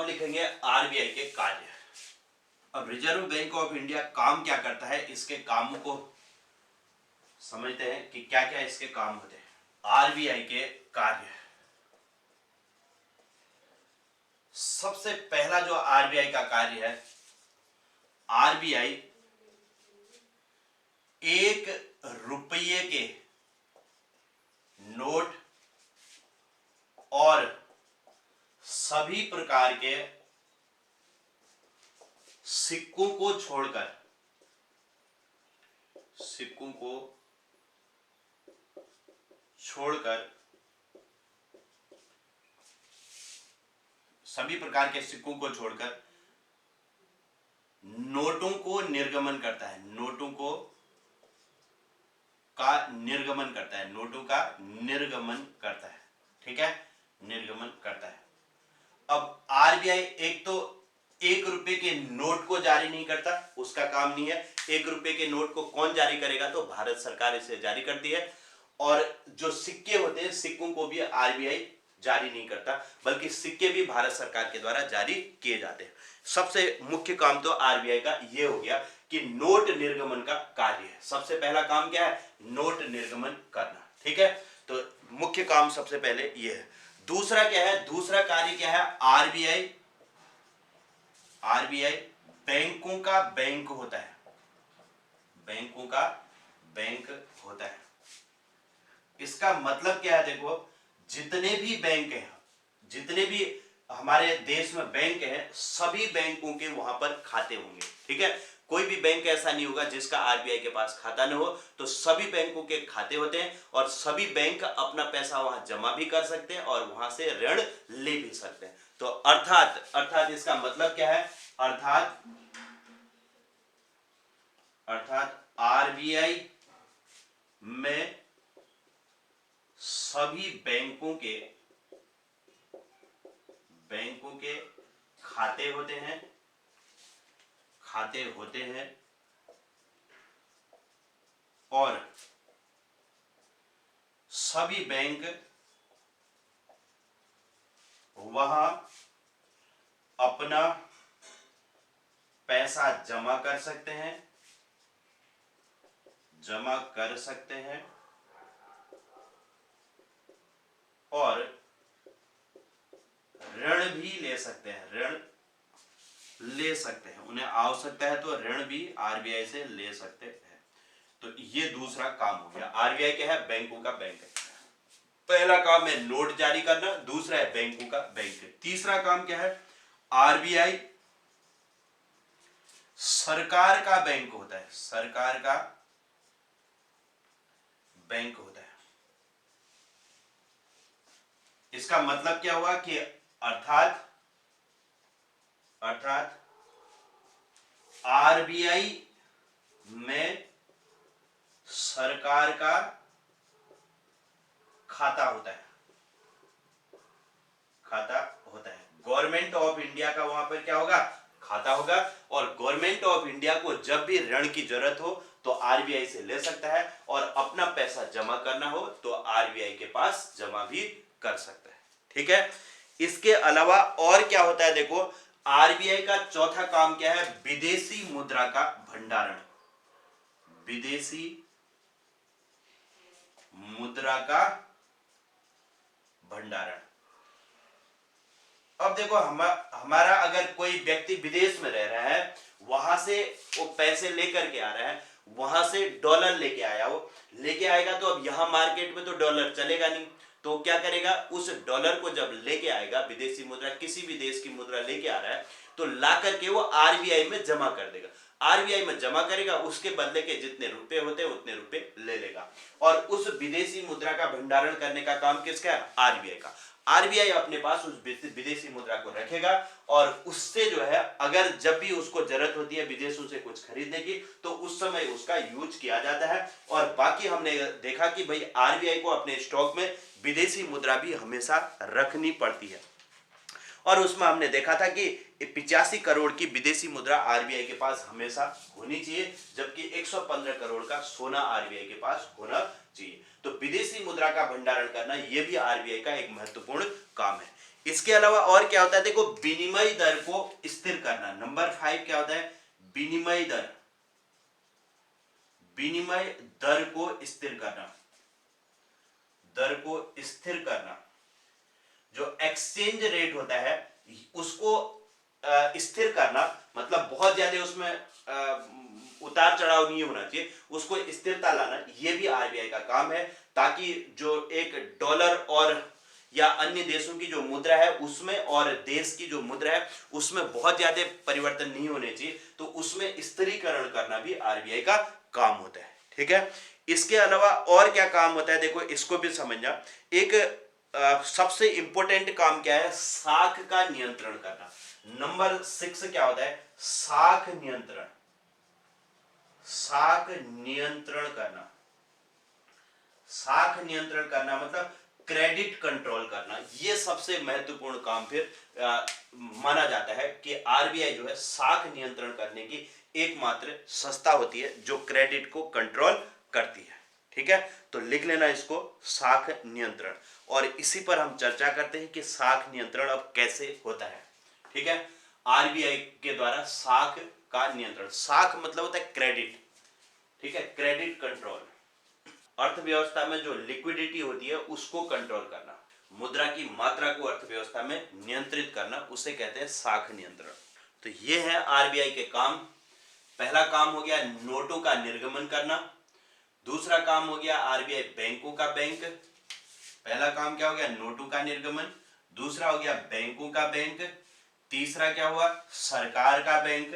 लिखेंगे आरबीआई के कार्य। अब रिजर्व बैंक ऑफ इंडिया काम क्या करता है, इसके कामों को समझते हैं कि क्या क्या इसके काम होते हैं। आरबीआई के कार्य, सबसे पहला जो आरबीआई का कार्य है, आरबीआई 1 रुपये के नोट और सभी प्रकार के सिक्कों को छोड़कर सभी प्रकार के सिक्कों को छोड़कर नोटों को निर्गमन करता है, नोटों का निर्गमन करता है, ठीक है, निर्गमन करता है। अब आरबीआई एक तो 1 रुपए के नोट को जारी नहीं करता, उसका काम नहीं है। 1 रुपए के नोट को कौन जारी करेगा, तो भारत सरकार इसे जारी करती है। और जो सिक्के होते हैं, सिक्कों को भी आरबीआई जारी नहीं करता, बल्कि सिक्के भी भारत सरकार के द्वारा जारी किए जाते हैं। सबसे मुख्य काम तो आरबीआई का ये हो गया कि नोट निर्गमन का कार्य है। सबसे पहला काम क्या है, नोट निर्गमन करना, ठीक है। तो मुख्य काम सबसे पहले ये है। दूसरा क्या है, दूसरा कार्य क्या है, आरबीआई बैंकों का बैंक होता है, बैंकों का बैंक होता है। इसका मतलब क्या है, देखो, जितने भी बैंक हैं, जितने भी हमारे देश में बैंक हैं, सभी बैंकों के वहां पर खाते होंगे, ठीक है। कोई भी बैंक ऐसा नहीं होगा जिसका आरबीआई के पास खाता न हो। तो सभी बैंकों के खाते होते हैं और सभी बैंक अपना पैसा वहां जमा भी कर सकते हैं और वहां से ऋण ले भी सकते हैं। तो अर्थात इसका मतलब क्या है, अर्थात आरबीआई में सभी बैंकों के खाते होते हैं और सभी बैंक वहां अपना पैसा जमा कर सकते हैं और ऋण भी ले सकते हैं, उन्हें आवश्यकता है तो ऋण भी आरबीआई से ले सकते हैं। तो ये दूसरा काम हो गया। आरबीआई क्या है, बैंकों का बैंक है। पहला काम है नोट जारी करना, दूसरा है बैंकों का बैंक। तीसरा काम क्या है, आरबीआई सरकार का बैंक होता है, सरकार का बैंक होता है। इसका मतलब क्या हुआ कि अर्थात आरबीआई में सरकार का खाता होता है, गवर्नमेंट ऑफ इंडिया का वहां पर क्या होगा, खाता होगा। और गवर्नमेंट ऑफ इंडिया को जब भी ऋण की जरूरत हो तो आरबीआई से ले सकता है और अपना पैसा जमा करना हो तो आरबीआई के पास जमा भी कर सकता है, ठीक है। इसके अलावा और क्या होता है, देखो, आरबीआई का चौथा काम क्या है, विदेशी मुद्रा का भंडारण, विदेशी मुद्रा का भंडारण। अब देखो, हमारा अगर कोई व्यक्ति विदेश में रह रहा है, वहां से वो पैसे लेकर के आ रहा है, वहां से डॉलर लेके आया, वो लेके आएगा तो अब यहां मार्केट में तो डॉलर चलेगा नहीं, तो क्या करेगा, उस डॉलर को जब लेके आएगा, विदेशी मुद्रा, किसी भी देश की मुद्रा लेके आ रहा है, तो ला करके वो आरबीआई में जमा कर देगा। आरबीआई में जमा करेगा, उसके बदले के जितने रुपए होते हैं उतने रुपए ले लेगा। और उस विदेशी मुद्रा का भंडारण करने का काम किसका है, आरबीआई का। आरबीआई अपने पास उस विदेशी मुद्रा को रखेगा और उससे जो है, अगर जब भी उसको जरूरत होती है विदेशों से कुछ खरीदने की, तो उस समय उसका यूज किया जाता है। और बाकी हमने देखा कि भाई आरबीआई को अपने स्टॉक में विदेशी मुद्रा भी हमेशा रखनी पड़ती है। और उसमें हमने देखा था कि 85 करोड़ की विदेशी मुद्रा आरबीआई के पास हमेशा होनी चाहिए, जबकि 115 करोड़ का सोना आरबीआई के पास होना चाहिए। तो विदेशी मुद्रा का भंडारण करना यह भी आरबीआई का एक महत्वपूर्ण काम है। इसके अलावा और क्या होता है, देखो विनिमय दर को स्थिर करना। नंबर 5 क्या होता है, विनिमय दर, विनिमय दर को स्थिर करना, दर को स्थिर करना। जो एक्सचेंज रेट होता है उसको स्थिर करना, मतलब बहुत ज्यादा उसमें उतार चढ़ाव नहीं होना चाहिए, उसको स्थिरता लाना, यह भी आरबीआई का काम है, ताकि जो एक डॉलर और या अन्य देशों की जो मुद्रा है उसमें और देश की जो मुद्रा है उसमें बहुत ज्यादा परिवर्तन नहीं होने चाहिए, तो उसमें स्थिरीकरण करना भी आरबीआई का काम होता है। ठीक है, इसके अलावा और क्या काम होता है, देखो इसको भी समझना। एक सबसे इंपॉर्टेंट काम क्या है, साख का नियंत्रण करना। नंबर 6 क्या होता है, साख नियंत्रण, साख नियंत्रण करना। साख नियंत्रण करना मतलब क्रेडिट कंट्रोल करना। यह सबसे महत्वपूर्ण काम फिर माना जाता है कि आरबीआई जो है साख नियंत्रण करने की एकमात्र संस्था होती है जो क्रेडिट को कंट्रोल करती है। ठीक है, तो लिख लेना इसको, साख नियंत्रण। और इसी पर हम चर्चा करते हैं कि साख नियंत्रण अब कैसे होता है। ठीक है, आरबीआई के द्वारा साख का नियंत्रण, साख मतलब होता है क्रेडिट। ठीक है, क्रेडिट कंट्रोल, अर्थव्यवस्था में जो लिक्विडिटी होती है उसको कंट्रोल करना, मुद्रा की मात्रा को अर्थव्यवस्था में नियंत्रित करना, उसे कहते हैं साख नियंत्रण। तो ये है आरबीआई के काम। पहला काम हो गया नोटों का निर्गमन करना, दूसरा काम हो गया आरबीआई बैंकों का बैंक। पहला काम क्या हो गया, नोटों का निर्गमन, दूसरा हो गया बैंकों का बैंक, तीसरा क्या हुआ, सरकार का बैंक,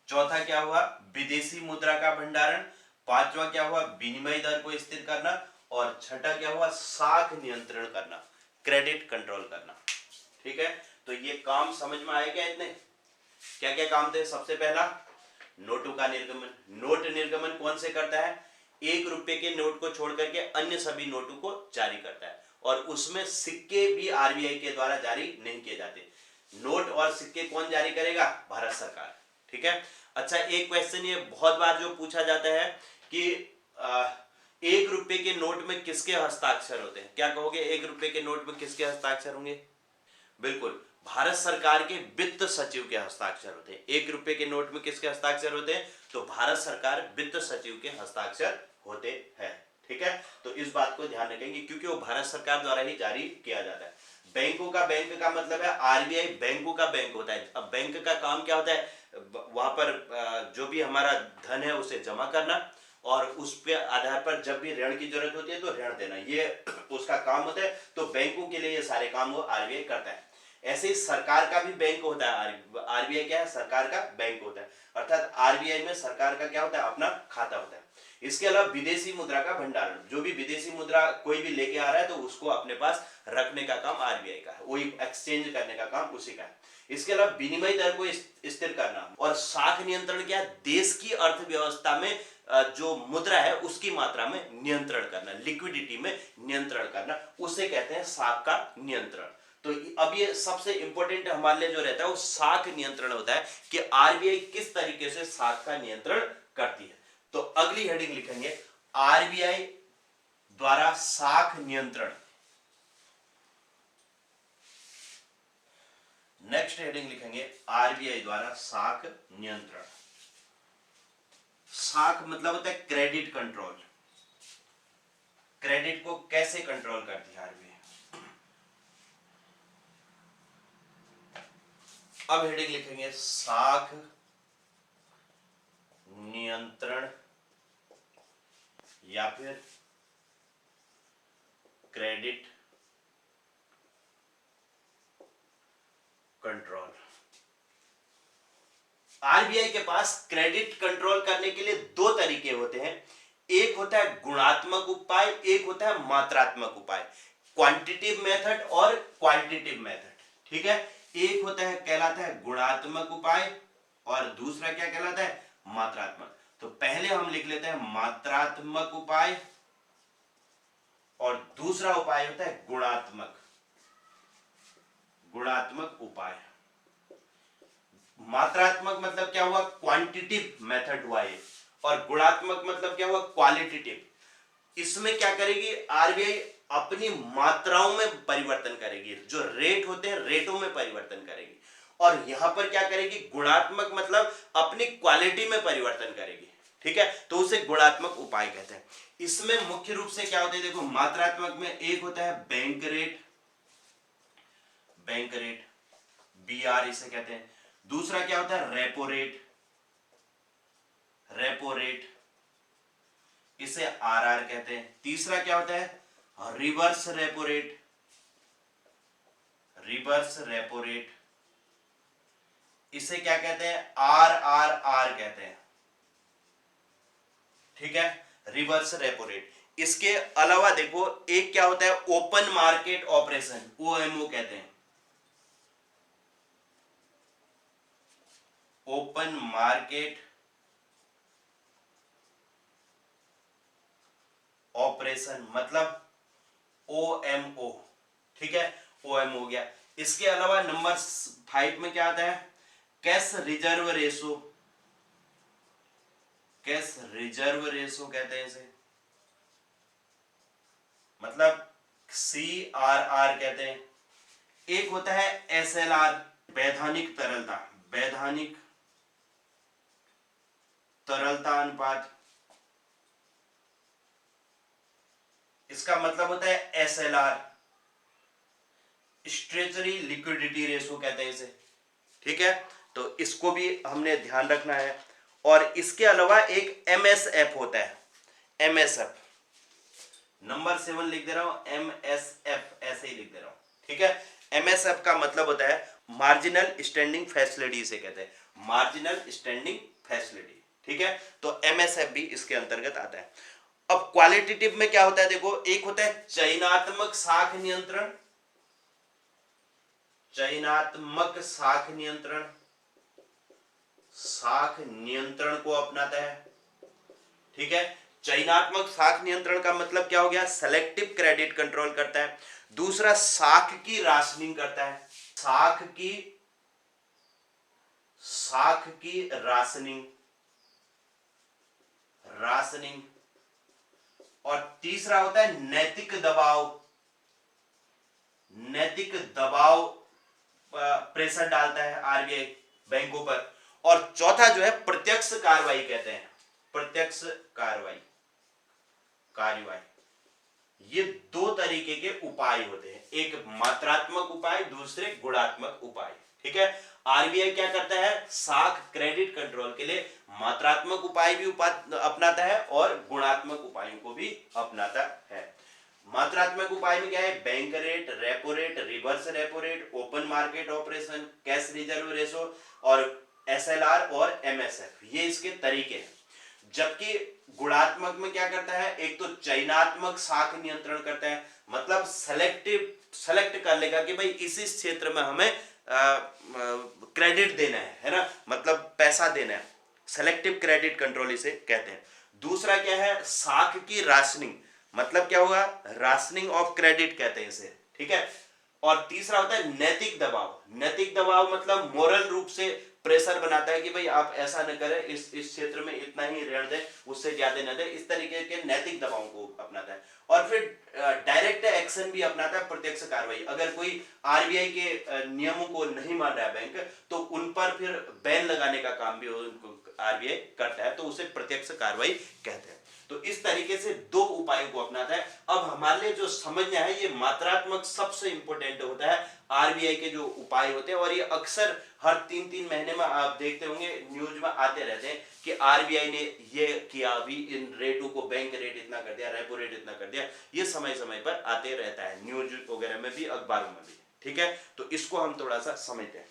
चौथा क्या हुआ, विदेशी मुद्रा का भंडारण, पांचवा क्या हुआ, विनिमय दर को स्थिर करना, और छठा क्या हुआ, साख नियंत्रण करना, क्रेडिट कंट्रोल करना। ठीक है, तो ये काम समझ में आए क्या, इतने क्या क्या काम थे। सबसे पहला नोटों का निर्गमन। नोट निर्गमन कौन से करता है, 1 रुपए के नोट को छोड़ करके अन्य सभी नोटों को जारी करता है, और उसमें सिक्के भी आरबीआई के द्वारा जारी नहीं किए जाते। नोट और सिक्के कौन जारी करेगा, भारत सरकार। ठीक है, अच्छा एक क्वेश्चन ये बहुत बार जो पूछा जाता है कि 1 रुपए के नोट में किसके हस्ताक्षर होते हैं, क्या कहोगे, 1 रुपए के नोट में किसके हस्ताक्षर होंगे, बिल्कुल भारत सरकार के वित्त सचिव के हस्ताक्षर होते हैं। 1 रुपए के नोट में किसके हस्ताक्षर होते हैं, तो भारत सरकार वित्त सचिव के हस्ताक्षर होते हैं। ठीक है, तो इस बात को ध्यान रखेंगे क्योंकि वो भारत सरकार द्वारा ही जारी किया जाता है। बैंकों का बैंक का मतलब है आरबीआई बैंकों का बैंक होता है। अब बैंक का काम क्या होता है, वहां पर जो भी हमारा धन है उसे जमा करना, और उस पे आधार पर जब भी ऋण की जरूरत होती है तो ऋण देना, ये उसका काम होता है। तो बैंकों के लिए ये सारे काम वो आरबीआई करता है। ऐसे ही सरकार का भी बैंक होता है, आरबीआई क्या है, सरकार का बैंक होता है, अर्थात आरबीआई में सरकार का क्या होता है, अपना खाता होता है। इसके अलावा विदेशी मुद्रा का भंडारण, जो भी विदेशी मुद्रा कोई भी लेके आ रहा है तो उसको अपने पास रखने का काम आरबीआई का है, वही एक्सचेंज करने का काम उसी का है। इसके अलावा विनिमय दर को स्थिर करना, और साख नियंत्रण क्या है, देश की अर्थव्यवस्था में जो मुद्रा है उसकी मात्रा में नियंत्रण करना, लिक्विडिटी में नियंत्रण करना, उसे कहते हैं साख का नियंत्रण। तो अब ये सबसे इंपॉर्टेंट हमारे लिए जो रहता है वो साख नियंत्रण होता है कि आरबीआई किस तरीके से साख का नियंत्रण करती है। तो अगली हेडिंग लिखेंगे आरबीआई द्वारा साख नियंत्रण। नेक्स्ट हेडिंग लिखेंगे आरबीआई द्वारा साख नियंत्रण। साख मतलब होता है क्रेडिट कंट्रोल, क्रेडिट को कैसे कंट्रोल करती है आरबीआई। अब हेडिंग लिखेंगे साख नियंत्रण या फिर क्रेडिट कंट्रोल। आरबीआई के पास क्रेडिट कंट्रोल करने के लिए दो तरीके होते हैं, एक होता है गुणात्मक उपाय, एक होता है मात्रात्मक उपाय, क्वांटिटिव मेथड और क्वालिटेटिव मेथड। ठीक है, एक होता है कहलाता है गुणात्मक उपाय और दूसरा क्या कहलाता है, मात्रात्मक। तो पहले हम लिख लेते हैं मात्रात्मक उपाय और दूसरा उपाय होता है गुणात्मक, गुणात्मक उपाय। मात्रात्मक मतलब क्या हुआ, क्वांटिटिव मेथड हुआ ये, और गुणात्मक मतलब क्या हुआ, क्वालिटेटिव। इसमें क्या करेगी आरबीआई, अपनी मात्राओं में परिवर्तन करेगी, जो रेट होते हैं रेटों में परिवर्तन करेगी। और यहां पर क्या करेगी, गुणात्मक मतलब अपनी क्वालिटी में परिवर्तन करेगी, ठीक है, तो उसे गुणात्मक उपाय कहते हैं। इसमें मुख्य रूप से क्या होता है, देखो मात्रात्मक में एक होता है bank rate, bank rate BR इसे कहते हैं। दूसरा क्या होता है, रेपो रेट, रेपो रेट इसे RR कहते हैं। तीसरा क्या होता है, reverse repo rate, reverse repo rate इसे क्या कहते हैं, RRR कहते हैं, ठीक है, रिवर्स रेपो रेट। इसके अलावा देखो एक क्या होता है, ओपन मार्केट ऑपरेशन, OMO कहते हैं, ओपन मार्केट ऑपरेशन मतलब OMO, ठीक है, OMO हो गया। इसके अलावा नंबर 5 में क्या आता है, cash reserve ratio, cash reserve ratio कहते हैं इसे, मतलब CRR कहते हैं। एक होता है SLR, वैधानिक तरलता, वैधानिक तरलता अनुपात, इसका मतलब होता है SLR, स्ट्रेचरी लिक्विडिटी रेशो कहते हैं इसे, ठीक है, तो इसको भी हमने ध्यान रखना है। और इसके अलावा एक MSF होता है, MSF नंबर 7 लिख दे रहा हूं, MSF ऐसे ही लिख दे रहा हूं, ठीक है। MSF का मतलब होता है मार्जिनल स्टैंडिंग फैसिलिटी इसे कहते हैं, मार्जिनल स्टैंडिंग फैसिलिटी, ठीक है, तो MSF भी इसके अंतर्गत आता है। अब क्वालिटेटिव में क्या होता है, देखो एक होता है चयनात्मक साख नियंत्रण, चयनात्मक साख नियंत्रण, साख नियंत्रण को अपनाता है, ठीक है। चयनात्मक साख नियंत्रण का मतलब क्या हो गया, सेलेक्टिव क्रेडिट कंट्रोल करता है। दूसरा साख की राशनिंग करता है, साख की राशनिंग, राशनिंग। और तीसरा होता है नैतिक दबाव, नैतिक दबाव प्रेशर डालता है RBI बैंकों पर। और चौथा जो है प्रत्यक्ष कार्रवाई कहते हैं, प्रत्यक्ष कार्रवाई, कार्यवाही। ये दो तरीके के उपाय होते हैं, एक मात्रात्मक उपाय, दूसरे गुणात्मक उपाय, ठीक है। RBI क्या करता है, साख क्रेडिट कंट्रोल के लिए मात्रात्मक उपाय भी अपनाता है और गुणात्मक उपायों को भी अपनाता है। मात्रात्मक उपाय में क्या है, bank rate, repo rate, reverse repo rate, open market operation, cash reserve ratio और SLR और MSF, ये इसके तरीके हैं। जबकि गुणात्मक में क्या करता है, एक तो चयनात्मक साख नियंत्रण करता है, मतलब सेलेक्ट कर लेगा कि भाई इसी क्षेत्र में हमें क्रेडिट देना है ना, मतलब पैसा देना है, सेलेक्टिव क्रेडिट कंट्रोल इसे कहते हैं। दूसरा क्या है, साख की राशनिंग, मतलब क्या होगा, राशनिंग ऑफ क्रेडिट कहते हैं इसे, ठीक है। और तीसरा होता है नैतिक दबाव, नैतिक दबाव मतलब मोरल रूप से प्रेशर बनाता है कि भाई आप ऐसा न करें, इस क्षेत्र में इतना ही ऋण दें, उससे ज्यादा न दें, इस तरीके के नैतिक दबाव को अपनाता है। और फिर डायरेक्ट एक्शन भी अपनाता है, प्रत्यक्ष कार्रवाई। अगर कोई RBI के नियमों को नहीं मान रहा है बैंक, तो उन पर फिर बैन लगाने का काम भी RBI करता है, तो उसे प्रत्यक्ष कार्रवाई कहते हैं। तो इस तरीके से दो उपायों को अपनाता है। अब हमारे लिए जो समझना है, ये मात्रात्मक सबसे इंपॉर्टेंट होता है, RBI के जो उपाय होते हैं, और ये अक्सर हर 3-3 महीने में आप देखते होंगे न्यूज में आते रहते हैं कि RBI ने ये किया, अभी इन रेटों को बैंक रेट इतना कर दिया, रेपो रेट इतना कर दिया, ये समय समय पर आते रहता है न्यूज वगैरह में भी, अखबारों में भी, ठीक है। तो इसको हम थोड़ा सा समझते हैं।